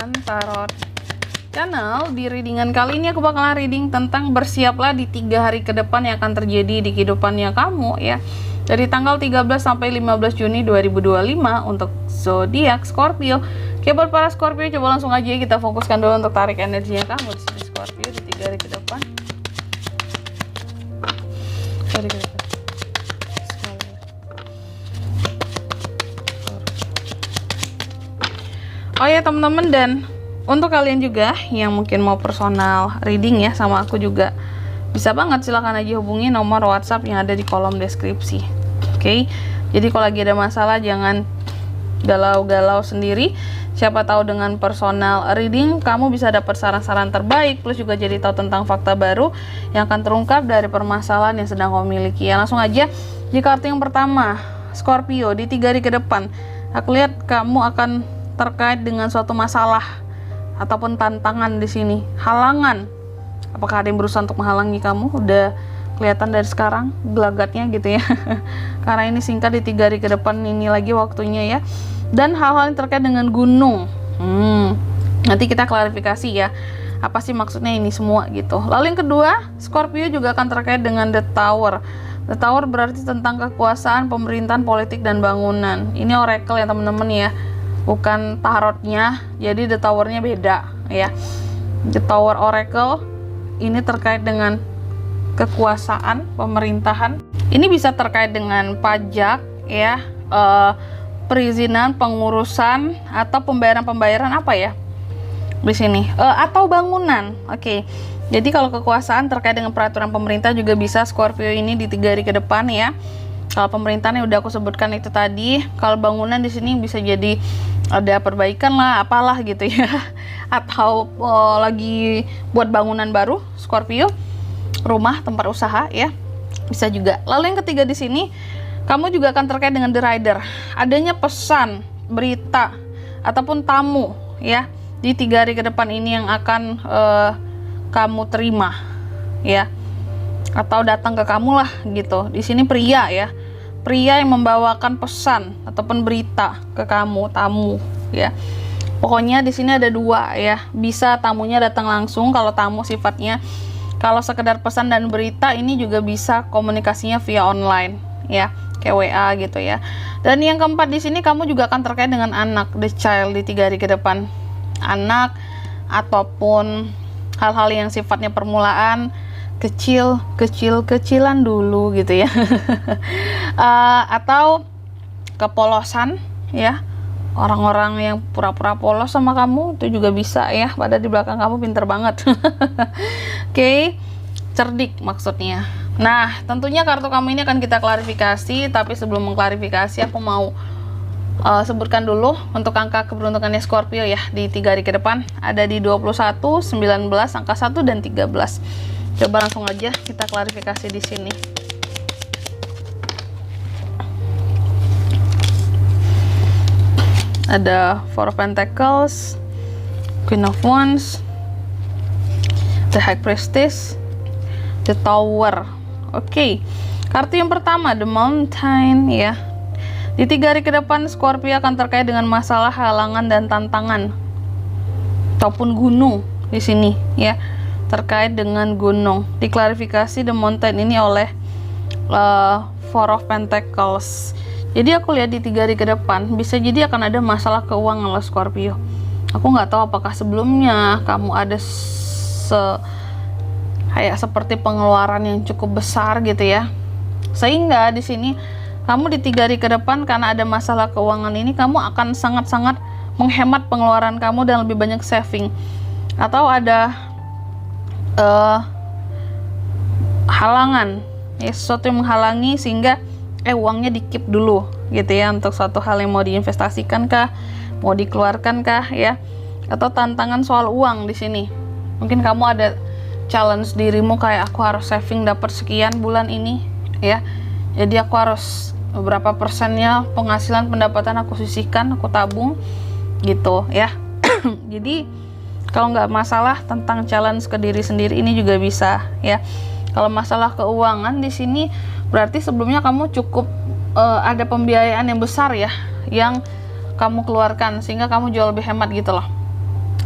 Bulanan Tarot Channel. Di readingan kali ini aku bakalan reading tentang bersiaplah di 3 hari ke depan yang akan terjadi di kehidupannya kamu ya. Dari tanggal 13 sampai 15 Juni 2025 untuk zodiak Scorpio. Oke, buat para Scorpio coba langsung aja kita fokuskan dulu untuk tarik energinya kamu di sini Scorpio di 3 hari ke depan. Oh ya teman-teman, dan untuk kalian juga yang mungkin mau personal reading ya sama aku juga, bisa banget, silahkan aja hubungi nomor WhatsApp yang ada di kolom deskripsi. Oke, jadi kalau lagi ada masalah jangan galau-galau sendiri. Siapa tahu dengan personal reading kamu bisa dapat saran-saran terbaik, plus juga jadi tahu tentang fakta baru yang akan terungkap dari permasalahan yang sedang kamu miliki. Ya, langsung aja di kartu yang pertama Scorpio di 3 hari ke depan. Aku lihat kamu akan terkait dengan suatu masalah ataupun tantangan di sini, halangan. Apakah ada yang berusaha untuk menghalangi kamu? Udah kelihatan dari sekarang gelagatnya gitu ya. Karena ini singkat di 3 hari ke depan ini lagi waktunya ya. Dan hal-hal yang terkait dengan gunung. Nanti kita klarifikasi ya. Apa sih maksudnya ini semua gitu. Lalu yang kedua, Scorpio juga akan terkait dengan The Tower. The Tower berarti tentang kekuasaan, pemerintahan, politik, dan bangunan. Ini oracle ya teman-teman ya, bukan tarotnya. Jadi The Tower-nya beda ya. The Tower Oracle ini terkait dengan kekuasaan, pemerintahan. Ini bisa terkait dengan pajak ya, perizinan, pengurusan, atau pembayaran apa ya di sini, atau bangunan. Oke. Jadi kalau kekuasaan terkait dengan peraturan pemerintah juga bisa Scorpio ini di 3 hari ke depan ya. Kalau pemerintahan yang udah aku sebutkan itu tadi. Kalau bangunan di sini bisa jadi ada perbaikan lah, apalah gitu ya. Atau lagi buat bangunan baru Scorpio, rumah, tempat usaha ya. Bisa juga. Lalu yang ketiga di sini, kamu juga akan terkait dengan The Rider. Adanya pesan, berita, ataupun tamu ya di 3 hari ke depan ini yang akan kamu terima ya, atau datang ke kamu lah gitu. Di sini pria ya, pria yang membawakan pesan ataupun berita ke kamu, tamu ya. Pokoknya di sini ada 2 ya. Bisa tamunya datang langsung kalau tamu sifatnya. Kalau sekedar pesan dan berita ini juga bisa komunikasinya via online ya, kayak WA gitu ya. Dan yang keempat di sini kamu juga akan terkait dengan anak, the child di 3 hari ke depan. Anak ataupun hal-hal yang sifatnya permulaan, kecilan dulu gitu ya. Atau kepolosan ya, orang-orang yang pura-pura polos sama kamu itu juga bisa ya, pada di belakang kamu pinter banget. Oke, cerdik maksudnya. Nah, tentunya kartu kamu ini akan kita klarifikasi, tapi sebelum mengklarifikasi aku mau sebutkan dulu untuk angka keberuntungannya Scorpio ya di 3 hari ke depan. Ada di 21, 19, angka 1 dan 13. Coba langsung aja kita klarifikasi di sini. Ada Four of Pentacles, Queen of Wands, The High Priestess, The Tower. Oke, kartu yang pertama The Mountain ya. Di 3 hari ke depan Scorpio akan terkait dengan masalah, halangan, dan tantangan ataupun gunung di sini ya, terkait dengan gunung. Diklarifikasi The Mountain ini oleh Four of Pentacles. Jadi aku lihat di 3 hari ke depan bisa jadi akan ada masalah keuangan loh Scorpio. Aku nggak tahu apakah sebelumnya kamu ada kayak seperti pengeluaran yang cukup besar gitu ya, sehingga di sini kamu di 3 hari ke depan karena ada masalah keuangan ini kamu akan sangat-sangat menghemat pengeluaran kamu dan lebih banyak saving. Atau ada halangan ya, sesuatu yang menghalangi sehingga uangnya di-keep dulu gitu ya, untuk suatu hal yang mau diinvestasikan kah, mau dikeluarkan kah ya. Atau tantangan soal uang di sini. Mungkin kamu ada challenge dirimu kayak aku harus saving dapat sekian bulan ini ya. Jadi aku harus berapa persennya penghasilan pendapatan aku sisihkan, aku tabung gitu ya. Jadi kalau nggak masalah tentang challenge ke diri sendiri ini juga bisa ya. Kalau masalah keuangan di sini berarti sebelumnya kamu cukup ada pembiayaan yang besar ya yang kamu keluarkan sehingga kamu jauh lebih hemat gitu loh.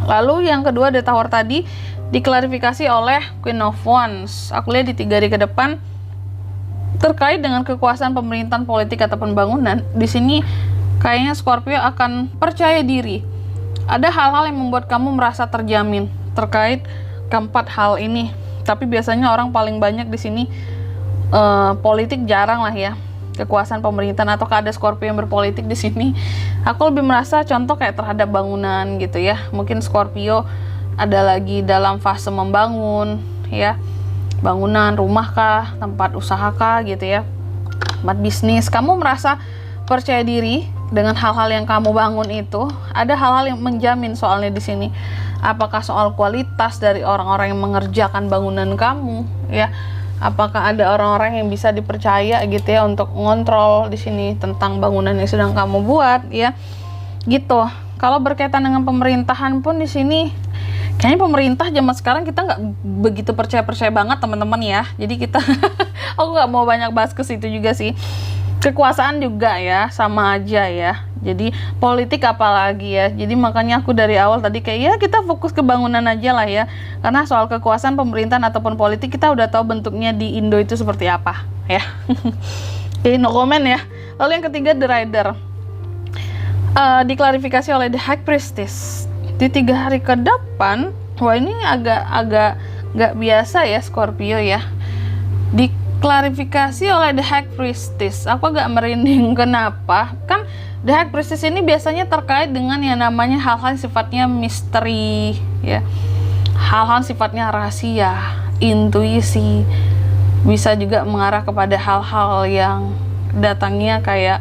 Lalu yang kedua The Tower tadi diklarifikasi oleh Queen of Wands. Aku lihat di 3 hari ke depan terkait dengan kekuasaan pemerintahan politik ataupun bangunan. Di sini kayaknya Scorpio akan percaya diri. Ada hal-hal yang membuat kamu merasa terjamin terkait keempat hal ini. Tapi biasanya orang paling banyak di sini politik jarang lah ya. Kekuasaan pemerintahan atau ada Scorpio yang berpolitik di sini. Aku lebih merasa contoh kayak terhadap bangunan gitu ya. Mungkin Scorpio ada lagi dalam fase membangun ya. Bangunan, rumah kah, tempat usaha kah gitu ya. Tempat bisnis. Kamu merasa percaya diri dengan hal-hal yang kamu bangun itu. Ada hal-hal yang menjamin soalnya di sini. Apakah soal kualitas dari orang-orang yang mengerjakan bangunan kamu ya. Apakah ada orang-orang yang bisa dipercaya gitu ya untuk ngontrol di sini tentang bangunan yang sedang kamu buat ya. Gitu. Kalau berkaitan dengan pemerintahan pun di sini kayaknya pemerintah zaman sekarang kita nggak begitu percaya banget teman-teman ya. Jadi kita aku nggak mau banyak bahas ke situ juga sih. Kekuasaan juga ya sama aja ya. Jadi politik apalagi ya. Jadi makanya aku dari awal tadi kayak ya kita fokus ke bangunan aja lah ya. Karena soal kekuasaan pemerintahan ataupun politik kita udah tahu bentuknya di Indo itu seperti apa ya. Oke, no comment ya. Lalu yang ketiga The Rider. Diklarifikasi oleh The High Priestess. Di 3 hari ke depan, wah ini agak nggak biasa ya Scorpio ya. Diklarifikasi oleh The High Priestess. Aku agak merinding, kenapa? Kan The High Priestess ini biasanya terkait dengan yang namanya hal-hal sifatnya misteri ya. Hal-hal sifatnya rahasia, intuisi. Bisa juga mengarah kepada hal-hal yang datangnya kayak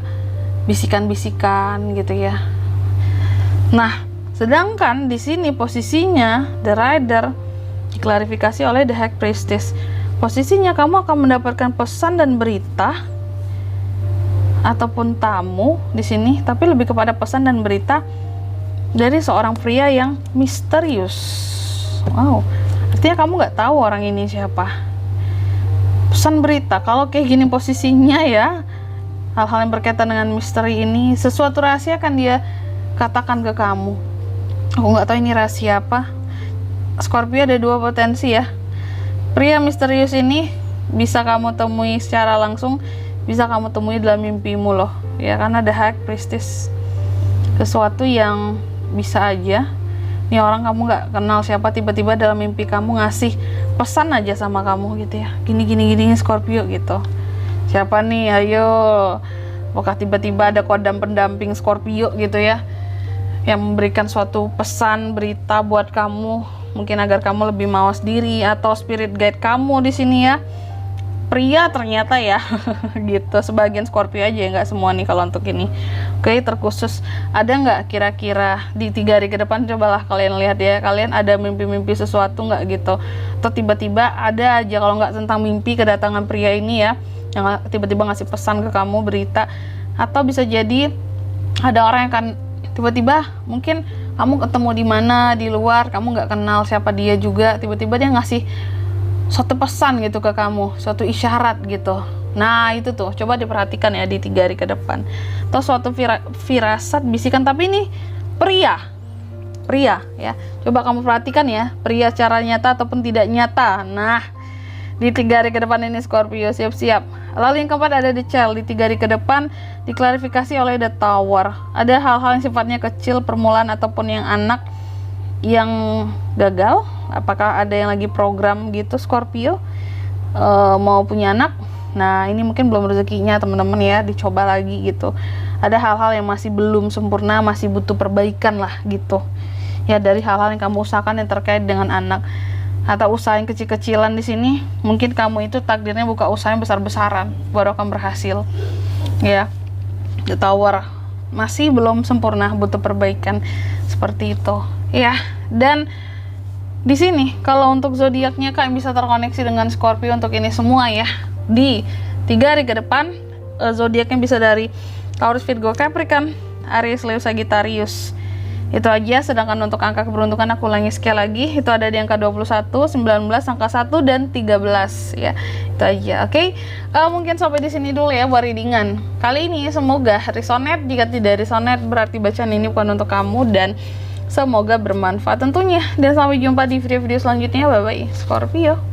bisikan-bisikan gitu ya. Nah, sedangkan di sini posisinya The Rider diklarifikasi oleh The High Priestess. Posisinya kamu akan mendapatkan pesan dan berita ataupun tamu di sini, tapi lebih kepada pesan dan berita dari seorang pria yang misterius. Wow, artinya kamu nggak tahu orang ini siapa. Pesan berita, kalau kayak gini posisinya ya, hal-hal yang berkaitan dengan misteri ini, sesuatu rahasia akan dia katakan ke kamu. Aku nggak tahu ini rahasia apa. Scorpio ada 2 potensi ya. Pria misterius ini bisa kamu temui secara langsung, bisa kamu temui dalam mimpimu loh ya, karena ada High Priestess. Sesuatu yang bisa aja nih orang kamu nggak kenal siapa, tiba-tiba dalam mimpi kamu ngasih pesan aja sama kamu gitu ya, gini Scorpio gitu. Siapa nih, ayo. Apakah tiba-tiba ada kodam pendamping Scorpio gitu ya, yang memberikan suatu pesan berita buat kamu, mungkin agar kamu lebih mawas diri, atau spirit guide kamu di sini ya. Pria ternyata ya. Gitu, sebagian Scorpio aja ya, nggak semua nih kalau untuk ini. Oke, terkhusus ada nggak kira-kira di 3 hari ke depan, cobalah kalian lihat ya, kalian ada mimpi-mimpi sesuatu nggak gitu, atau tiba-tiba ada aja, kalau nggak tentang mimpi kedatangan pria ini ya, yang tiba-tiba ngasih pesan ke kamu, berita, atau bisa jadi ada orang yang akan tiba-tiba, mungkin kamu ketemu di mana di luar, kamu nggak kenal siapa dia juga, tiba-tiba dia ngasih suatu pesan gitu ke kamu, suatu isyarat gitu. Nah itu tuh, coba diperhatikan ya di 3 hari ke depan. Atau suatu firasat, bisikan, tapi ini pria ya. Coba kamu perhatikan ya, pria secara nyata ataupun tidak nyata. Nah, di 3 hari ke depan ini Scorpio, siap-siap. Lalu yang keempat ada The Child. Di 3 hari ke depan diklarifikasi oleh The Tower. Ada hal-hal yang sifatnya kecil, permulaan ataupun yang anak yang gagal. Apakah ada yang lagi program gitu Scorpio mau punya anak. Nah ini mungkin belum rezekinya teman-teman ya, dicoba lagi gitu. Ada hal-hal yang masih belum sempurna, masih butuh perbaikan lah gitu ya, dari hal-hal yang kamu usahakan yang terkait dengan anak, atau usaha yang kecil-kecilan. Di sini mungkin kamu itu takdirnya buka usaha yang besar-besaran baru akan berhasil ya. The Tower masih belum sempurna, butuh perbaikan seperti itu ya. Dan di sini kalau untuk zodiaknya kalian bisa terkoneksi dengan Scorpio untuk ini semua ya. Di 3 hari ke depan zodiaknya bisa dari Taurus, Virgo, Capricorn, Aries, Leo, Sagittarius. Itu aja. Sedangkan untuk angka keberuntungan aku ulangi sekali lagi, itu ada di angka 21, 19, angka 1 dan 13 ya. Itu aja. Oke. Mungkin sampai di sini dulu ya buat readingan kali ini. Semoga resonate. Jika tidak resonate berarti bacaan ini bukan untuk kamu, dan Semoga bermanfaat tentunya, dan sampai jumpa di video-video selanjutnya. Bye bye Scorpio.